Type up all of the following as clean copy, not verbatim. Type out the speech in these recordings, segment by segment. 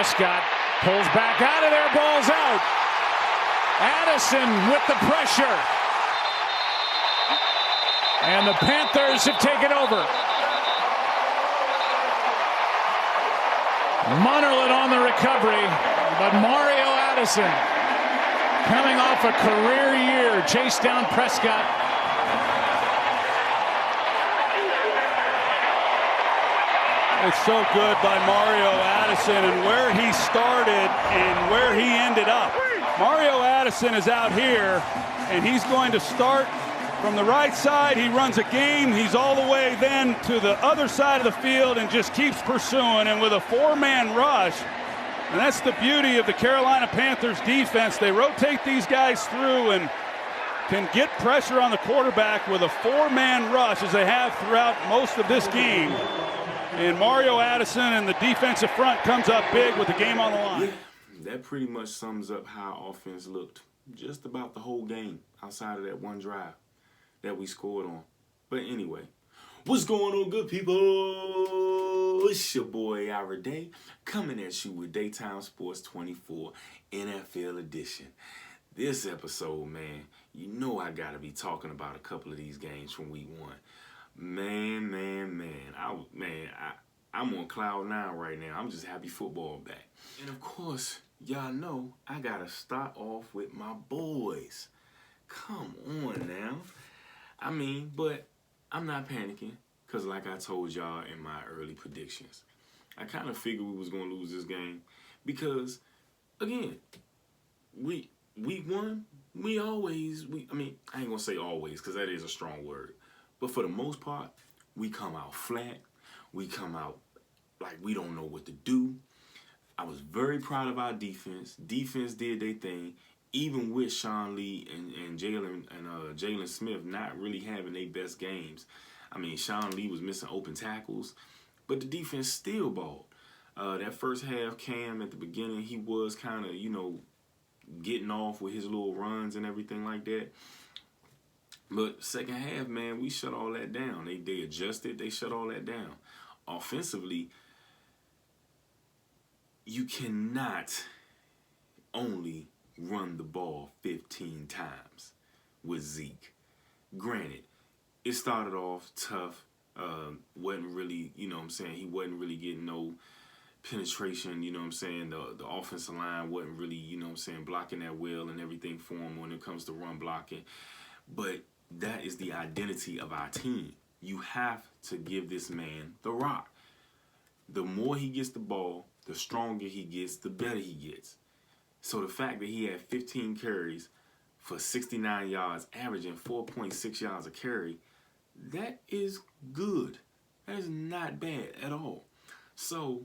Prescott pulls back out of there, ball's out. Addison with the pressure. And the Panthers have taken over. Munnerlyn on the recovery, but Mario Addison coming off a career year, chased down Prescott. It's so good by Mario Addison and where he started and where he ended up. Mario Addison is out here, and he's going to start from the right side. He runs a game. He's all the way then to the other side of the field and just keeps pursuing. And with a four-man rush, and that's the beauty of the Carolina Panthers defense. They rotate these guys through and can get pressure on the quarterback with a four-man rush, as they have throughout most of this game. And Mario Addison and the defensive front comes up big with the game on the line. Yeah, that pretty much sums up how our offense looked just about the whole game outside of that one drive that we scored on. But anyway, what's going on, good people? It's your boy Ira Day coming at you with Daytime Sports 24 NFL edition. This episode, man, you know I got to be talking about a couple of these games from week one. Man, I'm on cloud nine right now. I'm just happy football back. And of course, y'all know I gotta start off with my boys. Come on now. But I'm not panicking, because like I told y'all in my early predictions, I kind of figured we was gonna lose this game because, again, week one, I ain't gonna say always, because that is a strong word. But for the most part, we come out flat. We come out like we don't know what to do. I was very proud of our defense. Defense did their thing, even with Sean Lee and Jalen Smith not really having their best games. Sean Lee was missing open tackles, but the defense still balled. That first half, Cam at the beginning, he was kind of, getting off with his little runs and everything like that. But second half, man, we shut all that down. They adjusted. They shut all that down. Offensively, you cannot only run the ball 15 times with Zeke. Granted, it started off tough. Wasn't really, he wasn't really getting no penetration, The offensive line wasn't really, blocking that well and everything for him when it comes to run blocking. But that is the identity of our team. You have to give this man the rock. The more he gets the ball, the stronger he gets, the better he gets. So the fact that he had 15 carries for 69 yards, averaging 4.6 yards a carry, that is good. That is not bad at all. So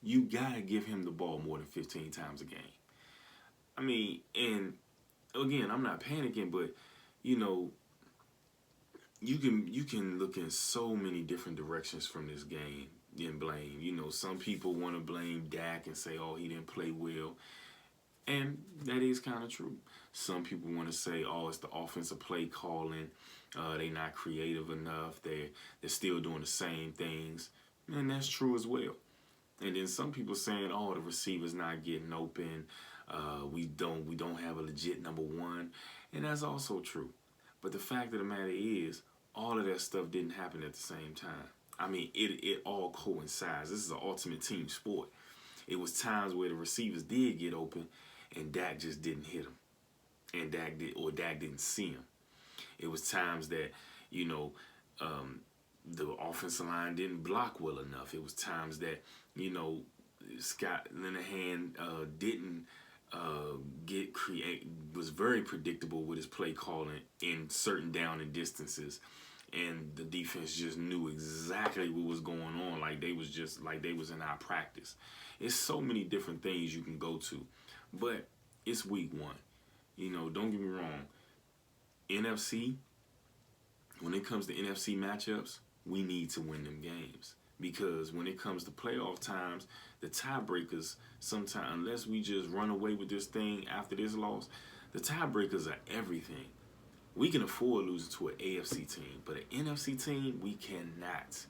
you got to give him the ball more than 15 times a game. And again, I'm not panicking, but you can look in so many different directions from this game and blame. Some people want to blame Dak and say, oh, he didn't play well. And that is kind of true. Some people want to say, oh, it's the offensive play calling. They're not creative enough. They're still doing the same things. And that's true as well. And then some people saying, oh, the receiver's not getting open. We don't have a legit number one. And that's also true. But the fact of the matter is, all of that stuff didn't happen at the same time. It all coincides. This is an ultimate team sport. It was times where the receivers did get open, and Dak just didn't hit them, and Dak didn't see him. It was times that the offensive line didn't block well enough. It was times that Scott Linehan didn't was very predictable with his play calling in certain down and distances, and the defense just knew exactly what was going on, like they was in our practice. It's so many different things you can go to, but it's week one. Don't get me wrong. NFC, when it comes to NFC matchups, we need to win them games. Because when it comes to playoff times, the tiebreakers sometimes, unless we just run away with this thing after this loss, the tiebreakers are everything. We can afford losing to an AFC team, but an NFC team, we cannot.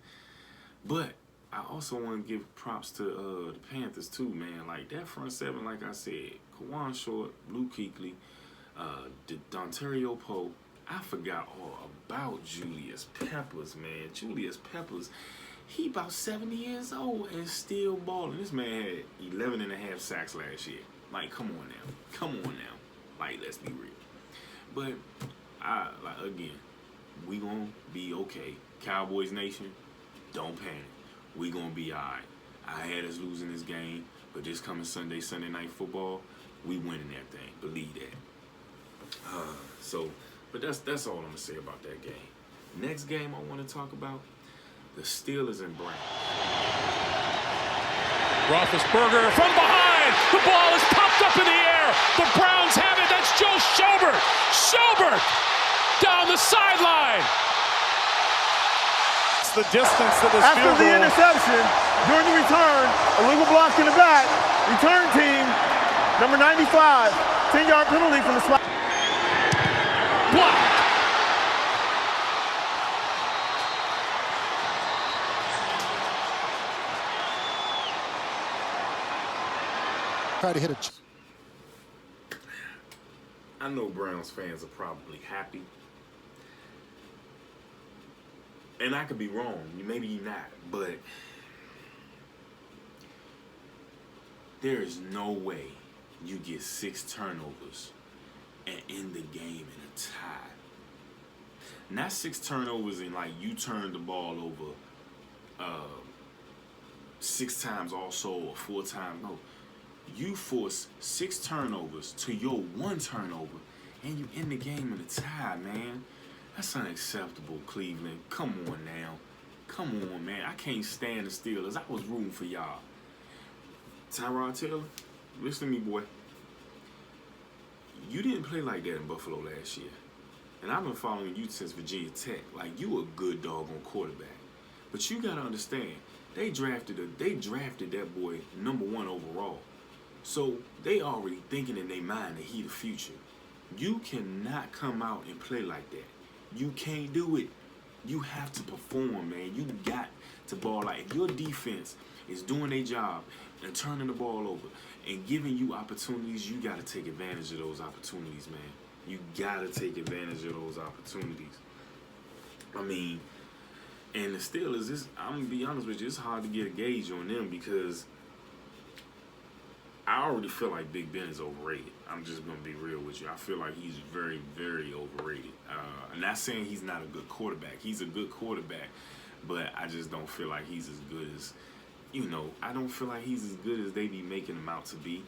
But I also want to give props to the Panthers too, man. Like that front seven, like I said, Kawan Short, Luke Kuechly, Dontario Poe. I forgot all about Julius Peppers, man. Julius Peppers, he about 70 years old and still balling. This man had 11 and a half sacks last year. Like, come on now. Come on now. Like, let's be real. But, again, we gonna be okay. Cowboys Nation, don't panic. We gonna be all right. I had us losing this game, but this coming Sunday Night Football, we winning that thing. Believe that. But that's all I'm gonna say about that game. Next game I want to talk about, the Steelers and Browns. Roethlisberger from behind. The ball is popped up in the air. The Browns have it. That's Joe Schobert. Schobert down the sideline. It's the distance to the After field the goal. interception, during the return, illegal block in the back. Return team, number 95, 10-yard penalty from the spot. Blocked. Try to hit it. I know Browns fans are probably happy. And I could be wrong. Maybe you're not. But there is no way you get 6 turnovers and end the game in a tie. Not 6 turnovers and like you turned the ball over 6 times also or 4 times. No. You force 6 turnovers to your 1 turnover and you end the game in a tie, man. That's unacceptable, Cleveland. Come on now. Come on, man. I can't stand the Steelers. I was rooting for y'all. Tyrod Taylor, listen to me, boy. You didn't play like that in Buffalo last year. And I've been following you since Virginia Tech. Like, you a good doggone quarterback. But you got to understand, they drafted that boy #1 overall. So they already thinking in their mind that he the future. You cannot come out and play like that. You can't do it. You have to perform, man. You got to ball like if your defense is doing their job and turning the ball over and giving you opportunities, you got to take advantage of those opportunities, man. You got to take advantage of those opportunities. I mean, and the Steelers, I'm going to be honest with you, it's hard to get a gauge on them because I already feel like Big Ben is overrated. I'm just going to be real with you. I feel like he's very, very overrated. I'm not saying he's not a good quarterback. He's a good quarterback, but I just don't feel like he's as good as, I don't feel like he's as good as they be making him out to be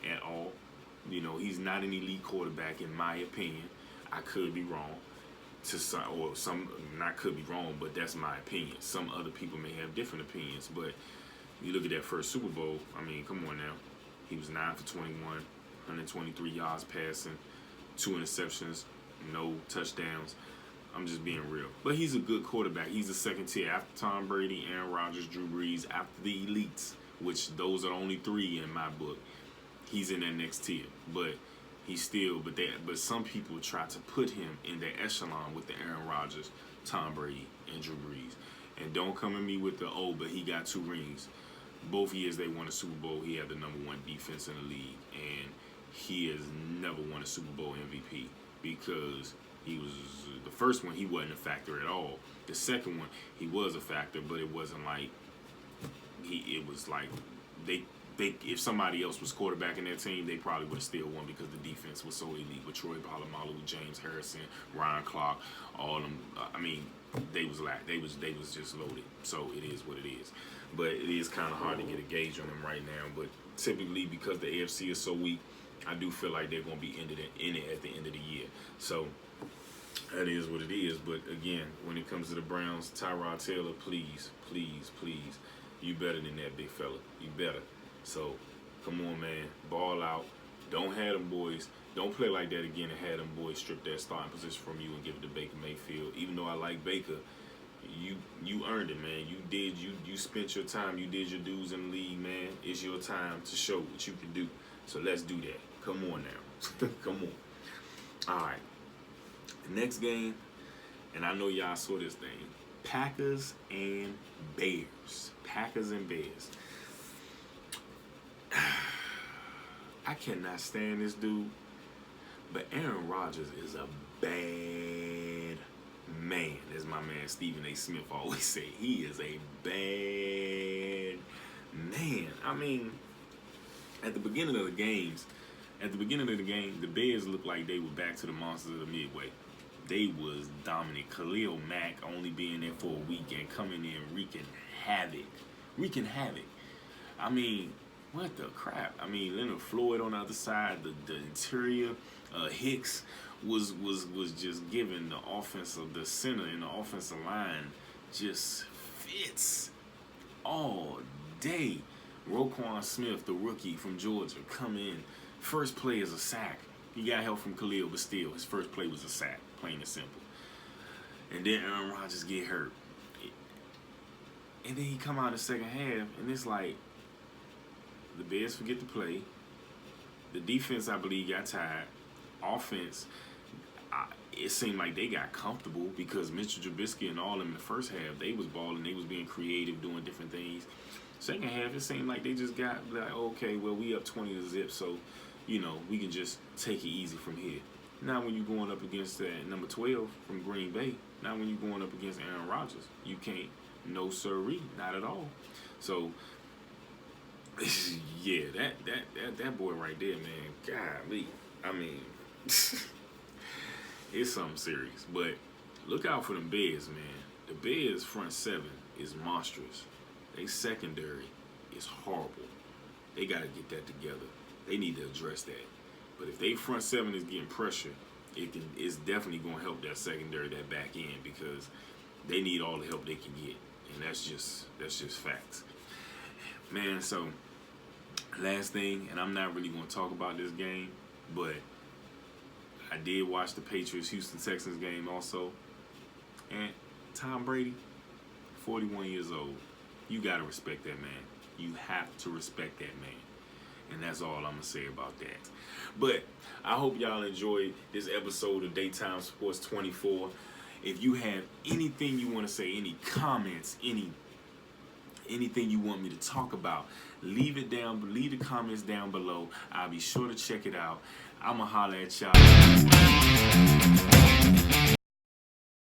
at all. He's not an elite quarterback in my opinion. I could be wrong. Not could be wrong, but that's my opinion. Some other people may have different opinions, but you look at that first Super Bowl, I mean, come on now. He was 9 for 21, 123 yards passing, 2 interceptions, no touchdowns. I'm just being real. But he's a good quarterback. He's a second tier. After Tom Brady, Aaron Rodgers, Drew Brees, after the elites, which those are only 3 in my book, he's in that next tier. But he's still, but some people try to put him in that echelon with the Aaron Rodgers, Tom Brady, and Drew Brees. And don't come at me with but he got 2 rings. Both years they won a Super Bowl, he had the #1 defense in the league. And he has never won a Super Bowl MVP because he was the first one, he wasn't a factor at all. The second one, he was a factor, but it wasn't like it was like they if somebody else was quarterbacking their team, they probably would have still won because the defense was so elite with Troy Polamalu, James Harrison, Ryan Clark, all of them. They was just loaded. So it is what it is. But it is kind of hard to get a gauge on them right now. But typically, because the AFC is so weak, I do feel like they're going to be in it at the end of the year. So that is what it is. But again, when it comes to the Browns, Tyrod Taylor, please, please, please, you better than that, big fella. You better. So come on, man. Ball out. Don't have them boys. Don't play like that again and have them boys strip that starting position from you and give it to Baker Mayfield. Even though I like Baker, you earned it, man. You spent your time. You did your dues in the league, man. It's your time to show what you can do. So let's do that. Come on now. Come on. All right. The next game, and I know y'all saw this thing. Packers and Bears. Packers and Bears. I cannot stand this dude, but Aaron Rodgers is a bad man, as my man Stephen A. Smith always say. He is a bad man. I mean, at the beginning of the game, the Bears looked like they were back to the monsters of the Midway. They was dominant. Khalil Mack only being there for a week and coming in wreaking havoc. I mean, what the crap? I mean, Leonard Floyd on the other side, the interior, Hicks was just giving the center in the offensive line just fits all day. Roquan Smith, the rookie from Georgia, come in. First play is a sack. He got help from Khalil, but still, his first play was a sack, plain and simple. And then Aaron Rodgers get hurt. And then he come out in the second half, and it's like the Bears forget to play. The defense, I believe, got tired. Offense, it seemed like they got comfortable because Mitchell Trubisky and all of them in the first half, they was balling, they was being creative, doing different things. Second half, it seemed like they just got like, okay, well, we up 20-0, so, we can just take it easy from here. Now when you're going up against that number 12 from Green Bay, now when you're going up against Aaron Rodgers, you can't, no sirree, not at all. So, yeah, that boy right there, man, golly, I mean, it's something serious. But look out for them Bears, man. The Bears front seven is monstrous. They secondary is horrible. They got to get that together. They need to address that. But if they front seven is getting pressure, it's definitely going to help that secondary, that back end, because they need all the help they can get, and that's just facts, man. So last thing, and I'm not really going to talk about this game, but I did watch the Patriots-Houston Texans game also, and Tom Brady, 41 years old. You got to respect that man. You have to respect that man. And that's all I'm going to say about that. But I hope y'all enjoyed this episode of Daytime Sports 24. If you have anything you want to say, any comments, anything you want me to talk about, leave the comments down below. I'll be sure to check it out. I'm going to holler at y'all.